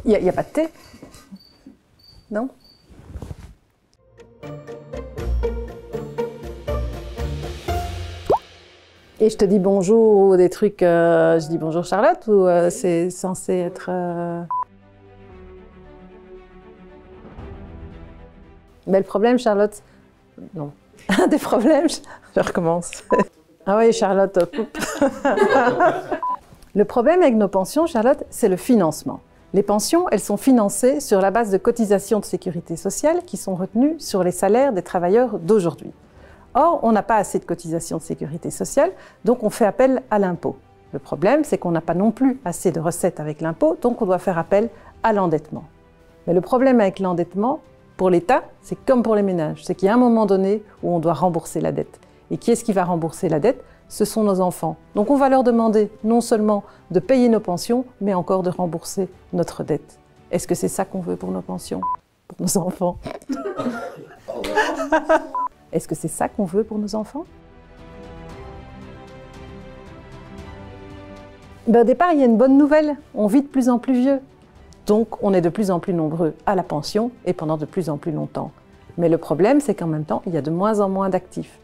Il n'y a pas de thé? Non? Et je te dis bonjour ou des trucs, je dis bonjour Charlotte ou c'est censé être... Mais le problème, Charlotte... Non. Un des problèmes... Je recommence. Ah oui, Charlotte, coupe. Le problème avec nos pensions, Charlotte, c'est le financement. Les pensions, elles sont financées sur la base de cotisations de sécurité sociale qui sont retenues sur les salaires des travailleurs d'aujourd'hui. Or, on n'a pas assez de cotisations de sécurité sociale, donc on fait appel à l'impôt. Le problème, c'est qu'on n'a pas non plus assez de recettes avec l'impôt, donc on doit faire appel à l'endettement. Mais le problème avec l'endettement, pour l'État, c'est comme pour les ménages, c'est qu'il y a un moment donné où on doit rembourser la dette. Et qui est-ce qui va rembourser la dette? Ce sont nos enfants. Donc on va leur demander non seulement de payer nos pensions, mais encore de rembourser notre dette. Est-ce que c'est ça qu'on veut pour nos pensions? Pour nos enfants? Est-ce que c'est ça qu'on veut pour nos enfants? Au départ, il y a une bonne nouvelle. On vit de plus en plus vieux. Donc on est de plus en plus nombreux à la pension et pendant de plus en plus longtemps. Mais le problème, c'est qu'en même temps, il y a de moins en moins d'actifs.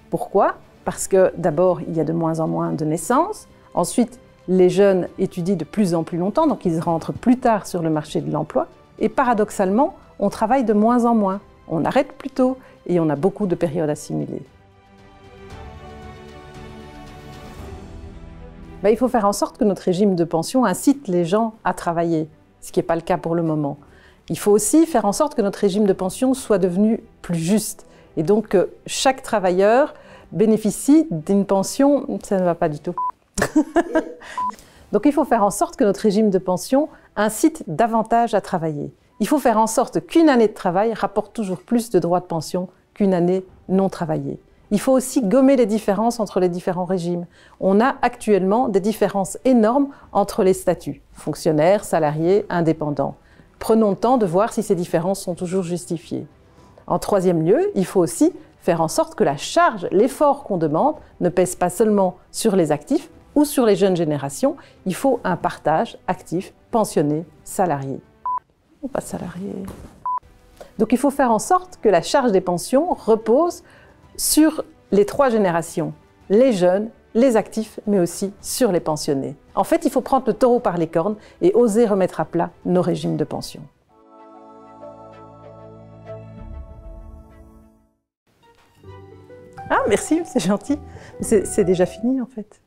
Pourquoi? Parce que d'abord, il y a de moins en moins de naissances. Ensuite, les jeunes étudient de plus en plus longtemps, donc ils rentrent plus tard sur le marché de l'emploi. Et paradoxalement, on travaille de moins en moins. On arrête plus tôt et on a beaucoup de périodes assimilées. Il faut faire en sorte que notre régime de pension incite les gens à travailler, ce qui n'est pas le cas pour le moment. Il faut aussi faire en sorte que notre régime de pension soit devenu plus juste. Et donc que chaque travailleur bénéficie d'une pension, ça ne va pas du tout. Donc il faut faire en sorte que notre régime de pension incite davantage à travailler. Il faut faire en sorte qu'une année de travail rapporte toujours plus de droits de pension qu'une année non travaillée. Il faut aussi gommer les différences entre les différents régimes. On a actuellement des différences énormes entre les statuts, fonctionnaires, salariés, indépendants. Prenons le temps de voir si ces différences sont toujours justifiées. En troisième lieu, il faut aussi faire en sorte que la charge, l'effort qu'on demande, ne pèse pas seulement sur les actifs ou sur les jeunes générations. Il faut un partage actif, pensionné, salarié. Ou pas salarié. Donc il faut faire en sorte que la charge des pensions repose sur les trois générations, les jeunes, les actifs, mais aussi sur les pensionnés. En fait, il faut prendre le taureau par les cornes et oser remettre à plat nos régimes de pension. Ah, merci, c'est gentil. C'est déjà fini, en fait.